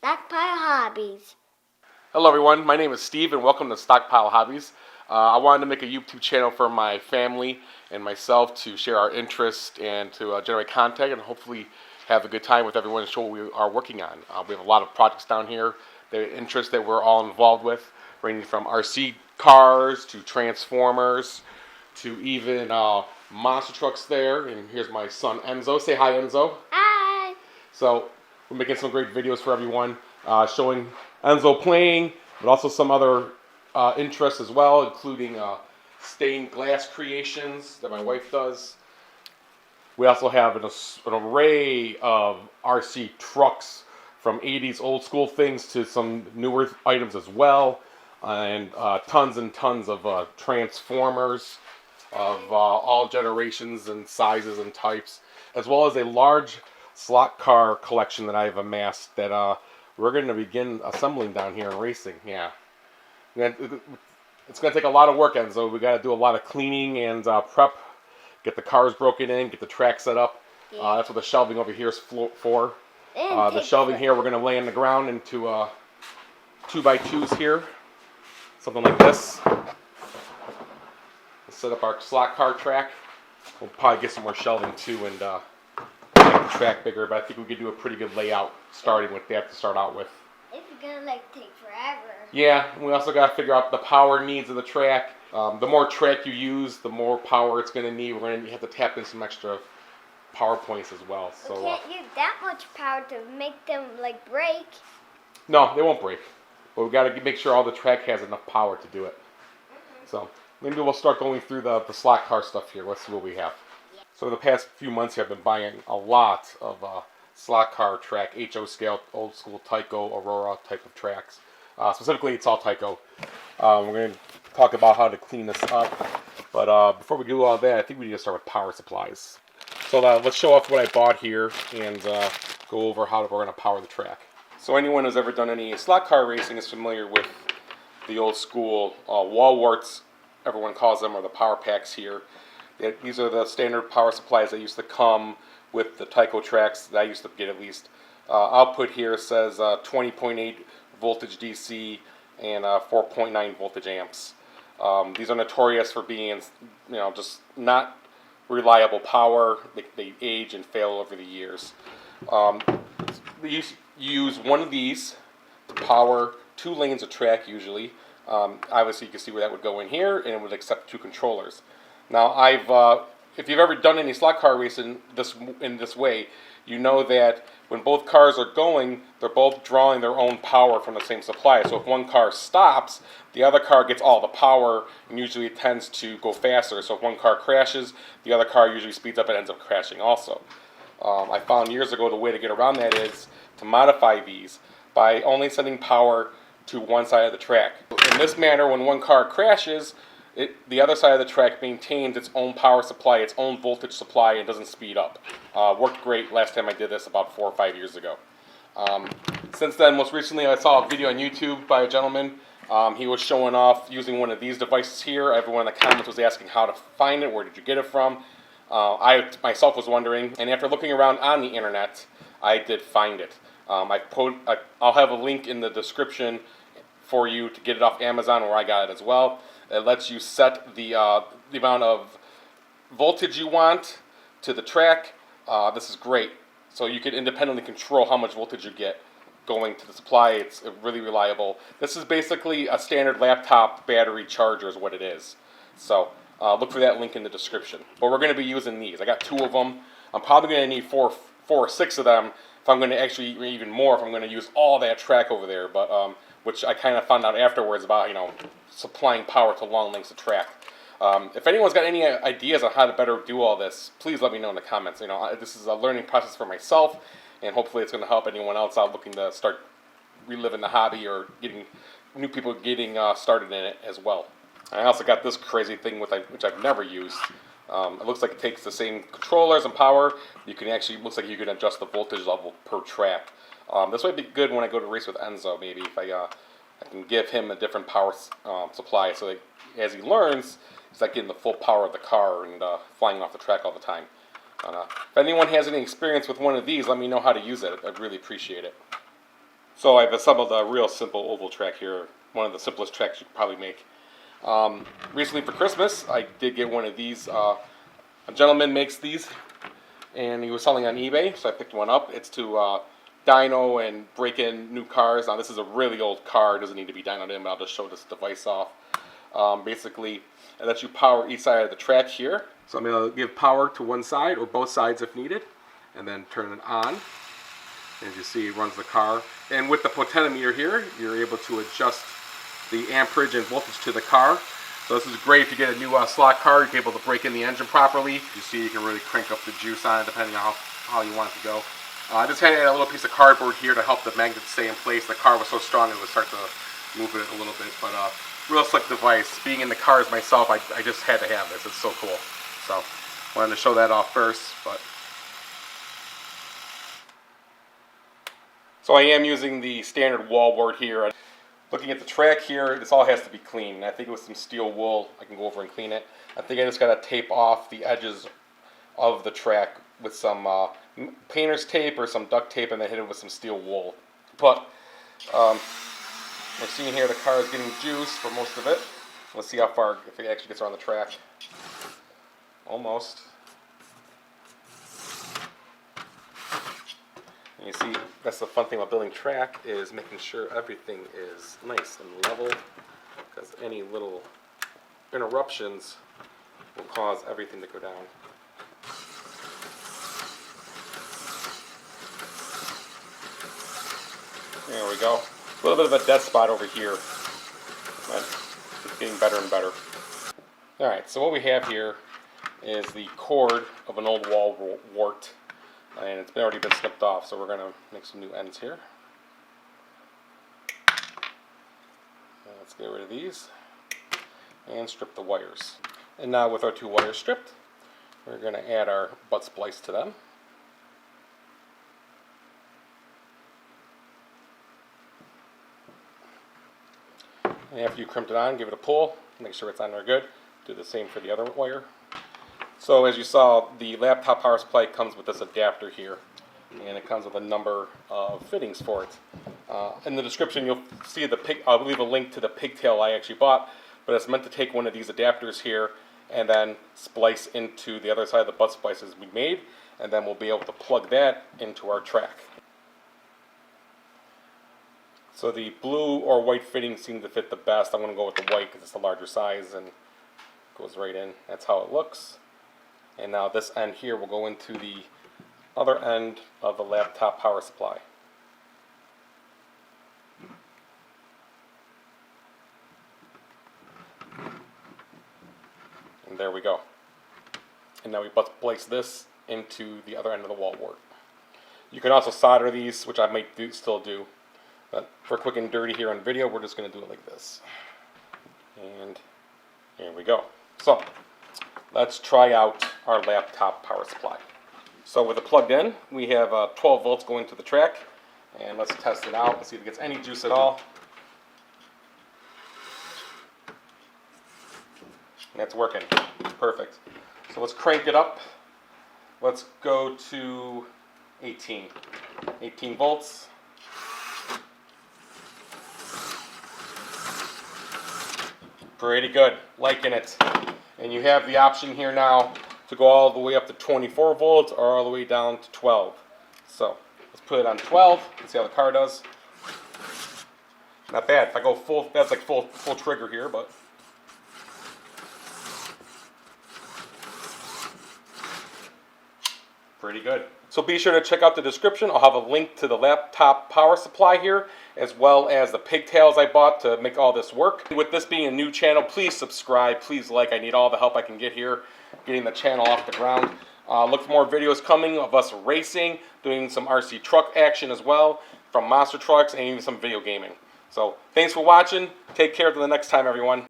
Stockpile Hobbies. Hello everyone, my name is Steve and welcome to Stockpile Hobbies. I wanted to make a YouTube channel for my family and myself to share our interest and to generate content and hopefully have a good time with everyone and show what we are working on. We have a lot of projects down here, the interest that we're all involved with, ranging from RC cars to transformers to even monster trucks there. And here's my son Enzo. Say hi, Enzo. Hi. So we're making some great videos for everyone, showing Enzo playing, but also some other interests as well, including stained glass creations that my wife does. We also have an array of RC trucks, from 80s old school things to some newer items as well, and tons and tons of transformers of all generations and sizes and types, as well as a large slot car collection that I have amassed that we're going to begin assembling down here and racing. Yeah, it's going to take a lot of work, Enzo. We got to do a lot of cleaning and prep, get the cars broken in, get the track set up. Yeah. That's what the shelving over here is for. The shelving here we're going to lay on the ground into 2x2s here, something like this. Let's set up our slot car track. We'll probably get some more shelving too and make the track bigger, but I think we could do a pretty good layout starting with that to start out with. It's gonna take forever. Yeah, we also got to figure out the power needs of the track. The more track you use, the more power it's going to need. We're going to have to tap in some extra power points as well. So we can't use that much power to make them break. No, they won't break. But we got to make sure all the track has enough power to do it. So maybe we'll start going through the slot car stuff here. Let's see what we have. So the past few months here, I've been buying a lot of slot car track, HO scale, old school Tyco Aurora type of tracks. Specifically, it's all Tyco. We're going to talk about how to clean this up. But before we do all that, I think we need to start with power supplies. So let's show off what I bought here and go over how we're going to power the track. So anyone who's ever done any slot car racing is familiar with the old school wall warts, everyone calls them, or the power packs here. These are the standard power supplies that used to come with the Tyco tracks that I used to get at least. Output here says 20.8 voltage DC and 4.9 voltage amps. These are notorious for being, just not reliable power. They age and fail over the years. You use one of these to power 2 lanes of track usually. Obviously, you can see where that would go in here, and it would accept 2 controllers. Now, if you've ever done any slot car racing in this way, you know that when both cars are going, they're both drawing their own power from the same supply. So if one car stops, the other car gets all the power, and usually it tends to go faster. So if one car crashes, the other car usually speeds up and ends up crashing also. I found years ago the way to get around that is to modify these by only sending power to one side of the track. In this manner, when one car crashes, the other side of the track maintains its own power supply, its own voltage supply, and doesn't speed up. Worked great last time I did this about 4 or 5 years ago. Since then, most recently, I saw a video on YouTube by a gentleman. He was showing off using one of these devices here. Everyone in the comments was asking how to find it, where did you get it from? I myself was wondering, and after looking around on the internet, I did find it. I'll have a link in the description for you to get it off Amazon, where I got it as well. It lets you set the amount of voltage you want to the track. This is great. So you can independently control how much voltage you get going to the supply. It's really reliable. This is basically a standard laptop battery charger is what it is. So look for that link in the description. But we're going to be using these. I got 2 of them. I'm probably going to need 4 or 6 of them if I'm going to actually, even more if I'm going to use all that track over there. But which I kind of found out afterwards about, supplying power to long lengths of track. If anyone's got any ideas on how to better do all this, please let me know in the comments. This is a learning process for myself, and hopefully it's going to help anyone else out looking to start reliving the hobby or getting new people getting started in it as well. I also got this crazy thing which I've never used. It looks like it takes the same controllers and power. Looks like you can adjust the voltage level per track. This might be good when I go to race with Enzo, maybe, if I can give him a different power supply so that as he learns, he's not getting the full power of the car and flying off the track all the time. If anyone has any experience with one of these, let me know how to use it. I'd really appreciate it. So I've assembled a real simple oval track here, one of the simplest tracks you could probably make. Recently for Christmas, I did get one of these. A gentleman makes these, and he was selling on eBay, so I picked one up. It's to dyno and break in new cars. Now this is a really old car, it doesn't need to be dynoed in, but I'll just show this device off. Basically, it lets you power each side of the track here. So I'm going to give power to one side or both sides if needed, and then turn it on. As you see, it runs the car. And with the potentiometer here, you're able to adjust the amperage and voltage to the car. So this is great if you get a new slot car, you're able to break in the engine properly. You see, you can really crank up the juice on it depending on how you want it to go. I just had to add a little piece of cardboard here to help the magnet stay in place. The car was so strong it would start to move it a little bit, but real slick device. Being in the cars myself, I just had to have this. It's so cool. So wanted to show that off first, but so I am using the standard wall wart here. Looking at the track here, this all has to be clean. I think with some steel wool, I can go over and clean it. I think I just got to tape off the edges of the track with some painter's tape or some duct tape, and then hit it with some steel wool. But we're seeing here the car is getting juice for most of it. Let's see how far, if it actually gets around the track. Almost. And you see, that's the fun thing about building track, is making sure everything is nice and level, because any little interruptions will cause everything to go down. There we go. A little bit of a dead spot over here, but it's getting better and better. Alright, so what we have here is the cord of an old wall wart, and it's already been snipped off, so we're going to make some new ends here. Let's get rid of these and strip the wires. And now with our two wires stripped, we're going to add our butt splice to them. And after you crimped it on, give it a pull, make sure it's on there good. Do the same for the other wire. So as you saw, the laptop power supply comes with this adapter here, and it comes with a number of fittings for it. In the description you'll see I'll leave a link to the pigtail I actually bought, but it's meant to take one of these adapters here and then splice into the other side of the butt splices we made, and then we'll be able to plug that into our track. So the blue or white fittings seem to fit the best. I'm going to go with the white because it's the larger size and goes right in. That's how it looks. And now this end here will go into the other end of the laptop power supply. And there we go. And now we place this into the other end of the wall wart. You can also solder these, which I might still do. But for quick and dirty here on video, we're just going to do it like this. And here we go. So let's try out our laptop power supply. So with it plugged in, we have 12 volts going to the track. And let's test it out and see if it gets any juice at all. And that's working. Perfect. So let's crank it up. Let's go to 18 volts. Pretty good, liking it. And you have the option here now to go all the way up to 24 volts or all the way down to 12. So let's put it on 12 and see how the car does. Not bad. If I go full, that's like full trigger here, but pretty good. So be sure to check out the description. I'll have a link to the laptop power supply here, as well as the pigtails I bought to make all this work. With this being a new channel, please subscribe, please like. I need all the help I can get here, getting the channel off the ground. Look for more videos coming of us racing, doing some RC truck action as well, from monster trucks, and even some video gaming. So thanks for watching. Take care until the next time, everyone.